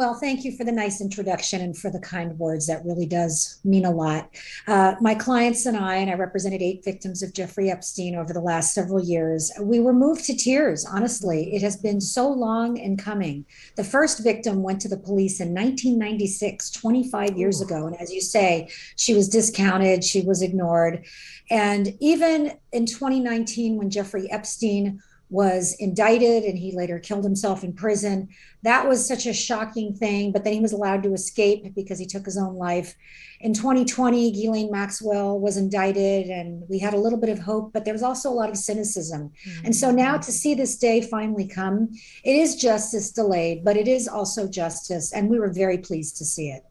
Well, thank you for the nice introduction and for the kind words. That really does mean a lot. My clients and I represented 8 victims of Jeffrey Epstein over the last several years. We were moved to tears, honestly. It has been so long in coming. The first victim went to the police in 1996, 25 years Ooh. ago. And as you say, she was discounted, she was ignored. And even in 2019, when Jeffrey Epstein was indicted and he later killed himself in prison. That was such a shocking thing, but then he was allowed to escape because he took his own life. In 2020, Ghislaine Maxwell was indicted, and we had a little bit of hope, but there was also a lot of cynicism. And so now to see this day finally come, it is justice delayed, but it is also justice, and we were very pleased to see it.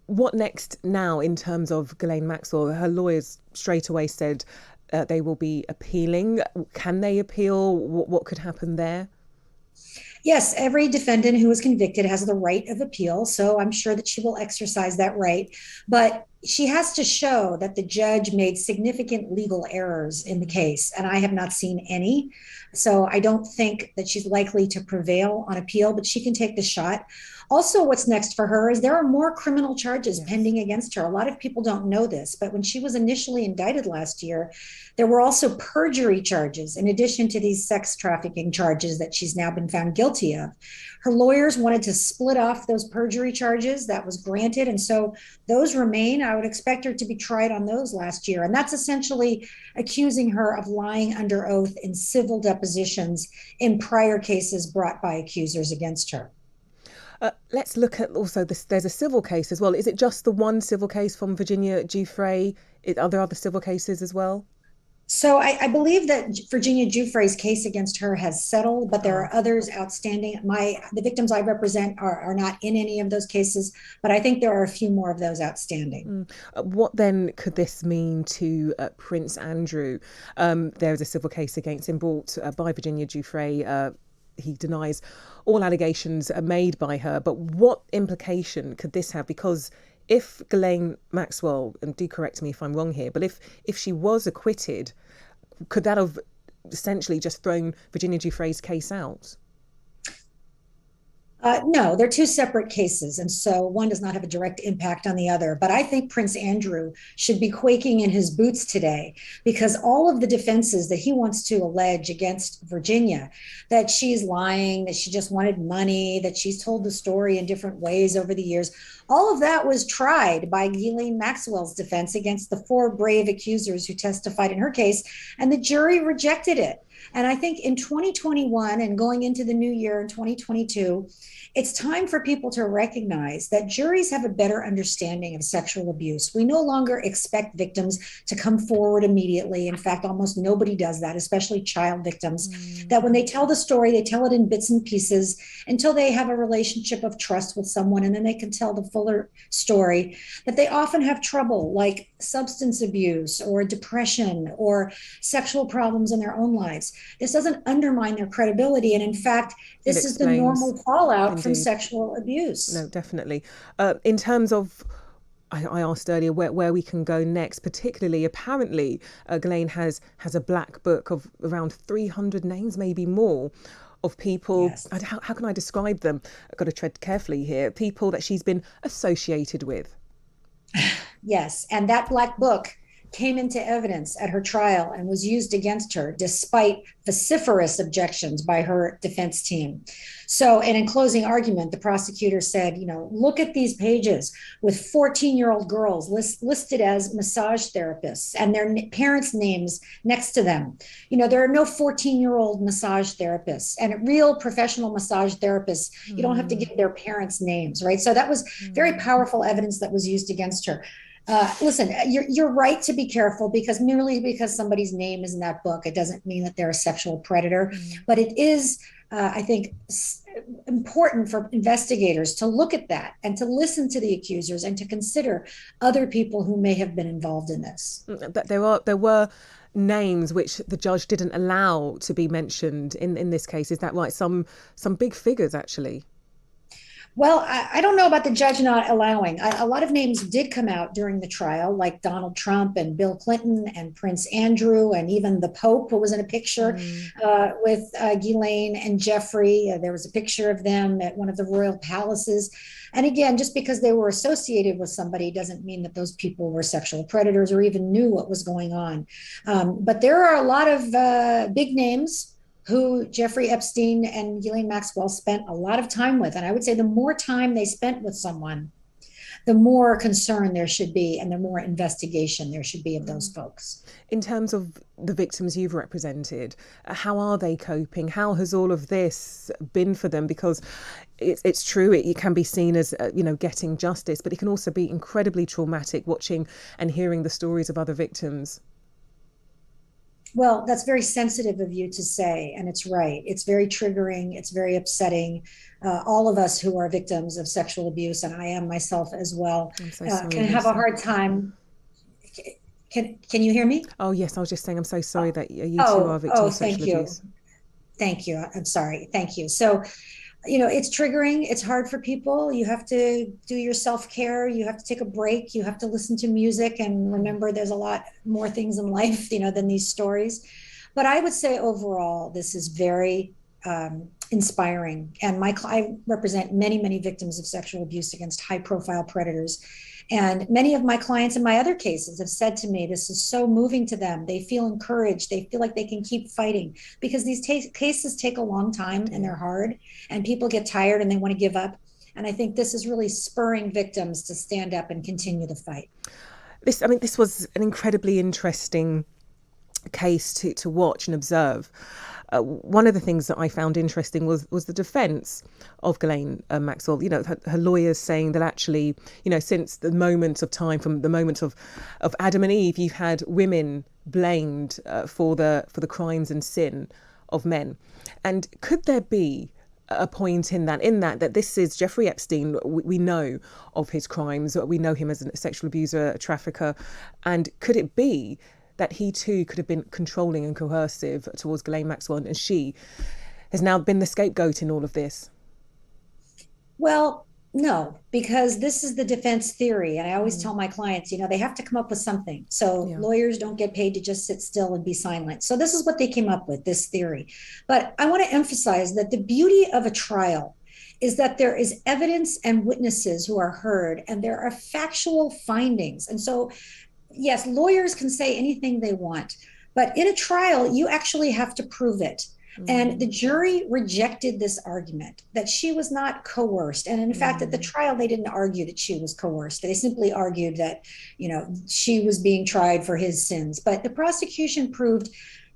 What next now in terms of Ghislaine Maxwell? Her lawyers straight away said they will be appealing. Can they appeal? What could happen there? Yes, every defendant who is convicted has the right of appeal. So I'm sure that she will exercise that right. But she has to show that the judge made significant legal errors in the case. And I have not seen any. So I don't think that she's likely to prevail on appeal, but she can take the shot. Also, what's next for her is there are more criminal charges Yes. pending against her. A lot of people don't know this, but when she was initially indicted last year, there were also perjury charges in addition to these sex trafficking charges that she's now been found guilty of. Her lawyers wanted to split off those perjury charges. That was granted. And so those remain. I would expect her to be tried on those last year. And that's essentially accusing her of lying under oath in civil depositions in prior cases brought by accusers against her. Let's look at also this. There's a civil case as well. Is it just the one civil case from Virginia Giuffre? Are there other civil cases as well? So I believe that Virginia Giuffre's case against her has settled, but there Oh. are others outstanding. The victims I represent are not in any of those cases, but I think there are a few more of those outstanding. What then could this mean to Prince Andrew? There is a civil case against him brought by Virginia Giuffre. He denies all allegations made by her. But what implication could this have? Because if Ghislaine Maxwell, and do correct me if I'm wrong here, but if she was acquitted, could that have essentially just thrown Virginia Giuffre's case out? No, they're two separate cases. And so one does not have a direct impact on the other. But I think Prince Andrew should be quaking in his boots today because all of the defenses that he wants to allege against Virginia, that she's lying, that she just wanted money, that she's told the story in different ways over the years, all of that was tried by Ghislaine Maxwell's defense against the 4 brave accusers who testified in her case. And the jury rejected it. And I think in 2021 and going into the new year in 2022, it's time for people to recognize that juries have a better understanding of sexual abuse. We no longer expect victims to come forward immediately. In fact, almost nobody does that, especially child victims. That when they tell the story, they tell it in bits and pieces until they have a relationship of trust with someone, and then they can tell the fuller story. That they often have trouble, like substance abuse or depression or sexual problems in their own lives. This doesn't undermine their credibility. And in fact, It this is the explains, normal fallout from indeed. sexual abuse. No, definitely. In terms of, I asked earlier where we can go next, particularly apparently Ghislaine has a black book of around 300 names, maybe more, of people. Yes. How can I describe them? I've got to tread carefully here. People that she's been associated with. Yes. And that black book came into evidence at her trial and was used against her despite vociferous objections by her defense team. So, and in closing argument, the prosecutor said, look at these pages with 14-year-old girls listed as massage therapists and their parents' names next to them. There are no 14-year-old massage therapists, and real professional massage therapists, you don't have to give their parents' names, right? So that was very powerful evidence that was used against her. Listen, you're right to be careful because merely because somebody's name is in that book, it doesn't mean that they're a sexual predator. But it is, I think, important for investigators to look at that and to listen to the accusers and to consider other people who may have been involved in this. That there were names which the judge didn't allow to be mentioned in this case. Is that right? Some big figures actually. Well, I don't know about the judge not allowing. A lot of names did come out during the trial, like Donald Trump and Bill Clinton and Prince Andrew, and even the Pope, who was in a picture Mm, with Ghislaine and Jeffrey. There was a picture of them at one of the royal palaces. And again, just because they were associated with somebody doesn't mean that those people were sexual predators or even knew what was going on. But there are a lot of big names who Jeffrey Epstein and Ghislaine Maxwell spent a lot of time with. And I would say the more time they spent with someone, the more concern there should be and the more investigation there should be of those mm. folks. In terms of the victims you've represented, how are they coping? How has all of this been for them? Because it's true, it can be seen as, getting justice, but it can also be incredibly traumatic watching and hearing the stories of other victims. Well, that's very sensitive of you to say, and it's right. It's very triggering. It's very upsetting. All of us who are victims of sexual abuse, and I am myself as well, I'm so sorry, can have a Lisa. hard time. Can you hear me? Oh, yes, I was just saying, I'm so sorry that you two are a victim Oh, of sexual thank you. abuse. Thank you. I'm sorry. Thank you. So, it's triggering. It's hard for people. You have to do your self care. You have to take a break. You have to listen to music and Mm, remember there's a lot more things in life, than these stories. But I would say overall, this is very inspiring. And I represent many, many victims of sexual abuse against high profile predators. And many of my clients in my other cases have said to me, this is so moving to them. They feel encouraged. They feel like they can keep fighting because these cases take a long time and they're dear. hard, and people get tired and they want to give up. And I think this is really spurring victims to stand up and continue the fight. This was an incredibly interesting case to watch and observe. One of the things that I found interesting was the defence of Ghislaine Maxwell. Her lawyers saying that actually, since the moment of time, from the moment of Adam and Eve, you've had women blamed for the crimes and sin of men. And could there be a point in that this is Jeffrey Epstein? We know of his crimes. We know him as a sexual abuser, a trafficker, and could it be that he too could have been controlling and coercive towards Ghislaine Maxwell, and she has now been the scapegoat in all of this? Well, no, because this is the defense theory. And I always Mm, tell my clients, they have to come up with something. So yeah. lawyers don't get paid to just sit still and be silent. So this is what they came up with, this theory. But I want to emphasize that the beauty of a trial is that there is evidence and witnesses who are heard, and there are factual findings. And so, yes, lawyers can say anything they want, but in a trial, you actually have to prove it. And the Mm, jury rejected this argument that she was not coerced. And in fact, at the mm, trial, they didn't argue that she was coerced. They simply argued that, she was being tried for his sins. But the prosecution proved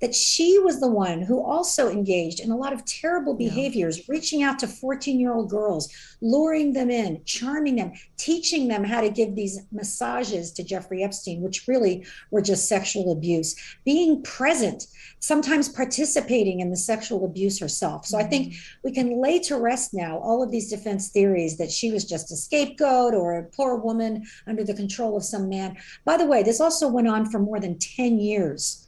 that she was the one who also engaged in a lot of terrible yeah. behaviors, reaching out to 14-year-old girls, luring them in, charming them, teaching them how to give these massages to Jeffrey Epstein, which really were just sexual abuse, being present, sometimes participating in the sexual abuse herself. So I think Mm, we can lay to rest now all of these defense theories that she was just a scapegoat or a poor woman under the control of some man. By the way, this also went on for more than 10 years.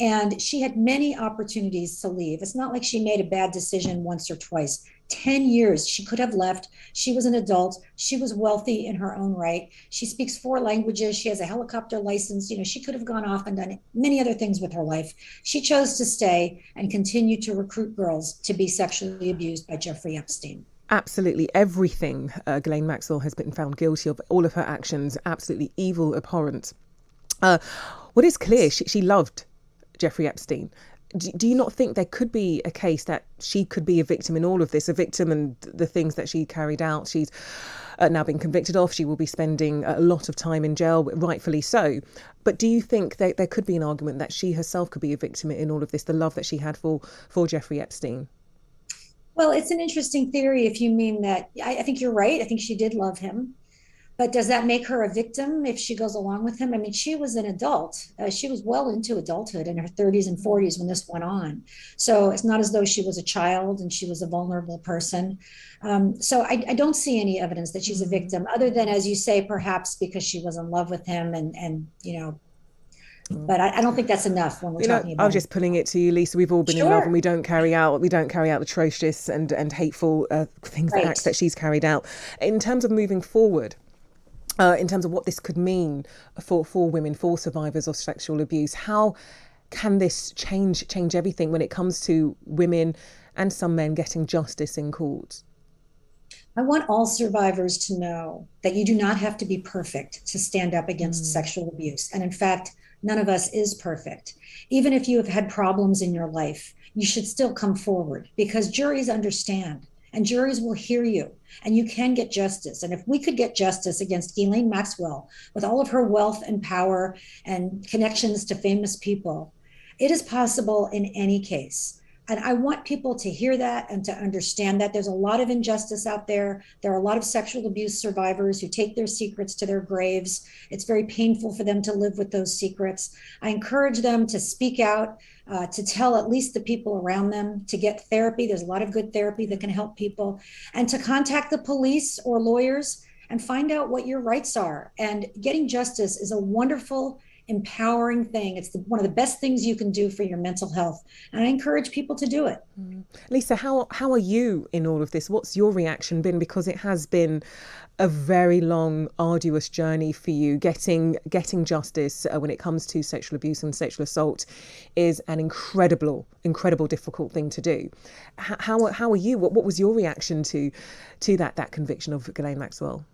And she had many opportunities to leave. It's not like she made a bad decision once or twice. 10 years she could have left. She was an adult. She was wealthy in her own right. She speaks 4 languages. She has a helicopter license. She could have gone off and done many other things with her life. She chose to stay and continue to recruit girls to be sexually abused by Jeffrey Epstein. absolutely everything Ghislaine Maxwell has been found guilty of, all of her actions, absolutely evil, abhorrent. Uh, what is clear, she loved Jeffrey Epstein. Do you not think there could be a case that she could be a victim in all of this, a victim and the things that she carried out? She's now been convicted of. She will be spending a lot of time in jail, rightfully so. But do you think that there could be an argument that she herself could be a victim in all of this, the love that she had for Jeffrey Epstein? Well, it's an interesting theory if you mean that. I think you're right. I think she did love him. But does that make her a victim if she goes along with him? I mean, she was an adult. She was well into adulthood in her 30s and 40s when this went on. So it's not as though she was a child and she was a vulnerable person. So I don't see any evidence that she's a Mm, victim, other than, as you say, perhaps because she was in love with him and But I don't think that's enough when we're talking I was about it. just putting it to you, Lisa. We've all been in love, and Sure. we don't carry out atrocious and hateful things, the Right. acts that she's carried out. In terms of moving forward, in terms of what this could mean for women, for survivors of sexual abuse, how can this change everything when it comes to women and some men getting justice in courts? I want all survivors to know that you do not have to be perfect to stand up against Mm, sexual abuse. And in fact, none of us is perfect. Even if you have had problems in your life, you should still come forward because juries understand and juries will hear you and you can get justice. And if we could get justice against Ghislaine Maxwell with all of her wealth and power and connections to famous people, it is possible in any case. And I want people to hear that and to understand that there's a lot of injustice out there. There are a lot of sexual abuse survivors who take their secrets to their graves. It's very painful for them to live with those secrets. I encourage them to speak out, to tell at least the people around them, to get therapy. There's a lot of good therapy that can help people, and to contact the police or lawyers and find out what your rights are. And getting justice is a wonderful, empowering thing. It's one of the best things you can do for your mental health. And I encourage people to do it. Lisa, how are you in all of this? What's your reaction been? Because it has been a very long, arduous journey for you. Getting justice when it comes to sexual abuse and sexual assault is an incredible, difficult thing to do. How are you? What was your reaction to that conviction of Ghislaine Maxwell?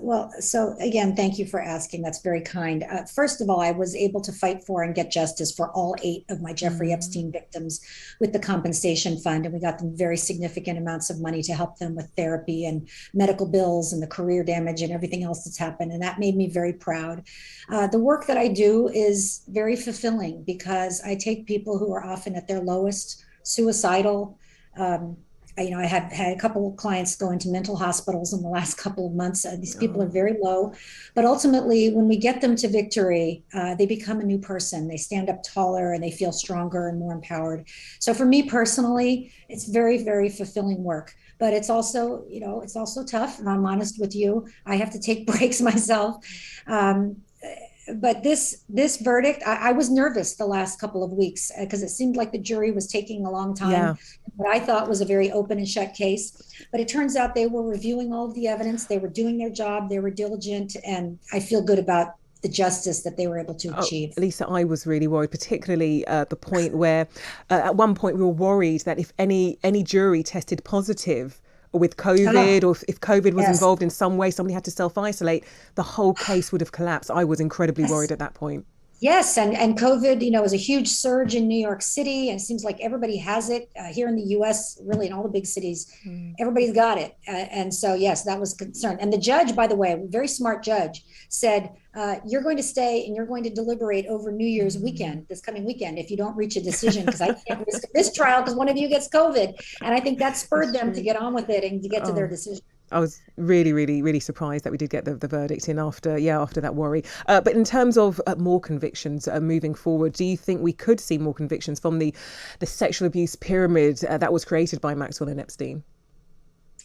Well, so again, thank you for asking. That's very kind. First of all, I was able to fight for and get justice for all 8 of my Jeffrey Mm, Epstein victims with the compensation fund. And we got them very significant amounts of money to help them with therapy and medical bills and the career damage and everything else that's happened. And that made me very proud. The work that I do is very fulfilling because I take people who are often at their lowest, suicidal, um, I have had a couple of clients go into mental hospitals in the last couple of months. These people are oh, very low, but ultimately, when we get them to victory, they become a new person. They stand up taller and they feel stronger and more empowered. So for me personally, it's very fulfilling work. But it's also tough. And I'm honest with you, I have to take breaks myself. Um, but this verdict, I was nervous the last couple of weeks because it seemed like the jury was taking a long time. yeah. What I thought was a very open and shut case, but it turns out they were reviewing all of the evidence. They were doing their job. They were diligent, and I feel good about the justice that they were able to Oh, achieve. Lisa, I was really worried, particularly the point where, at one point, we were worried that if any jury tested positive with Oh, COVID, or if COVID was yes, involved in some way, somebody had to self-isolate, the whole case would have collapsed. I was incredibly worried yes. at that point. Yes, and COVID, was a huge surge in New York City, and it seems like everybody has it here in the U.S. Really, in all the big cities, Mm. everybody's got it, and so yes, that was a concern. And the judge, by the way, a very smart judge, said you're going to stay and you're going to deliberate over New Year's Mm. weekend, this coming weekend, if you don't reach a decision, because I can't risk this trial because one of you gets COVID, and I think that spurred That's them to true. get on with it and to get to their Oh, decision. I was really surprised that we did get the verdict in after that worry. But in terms of more convictions moving forward, do you think we could see more convictions from the sexual abuse pyramid that was created by Maxwell and Epstein?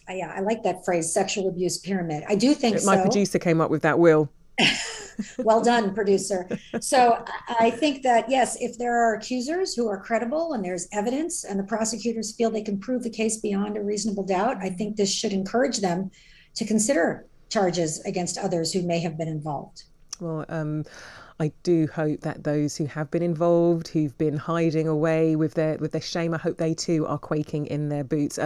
Yeah, I like that phrase, sexual abuse pyramid. I do think My so. producer came up with that, Will. Well done, producer. So I think that, yes, if there are accusers who are credible and there's evidence and the prosecutors feel they can prove the case beyond a reasonable doubt, I think this should encourage them to consider charges against others who may have been involved. Well, I do hope that those who have been involved, who've been hiding away with their shame, I hope they too are quaking in their boots.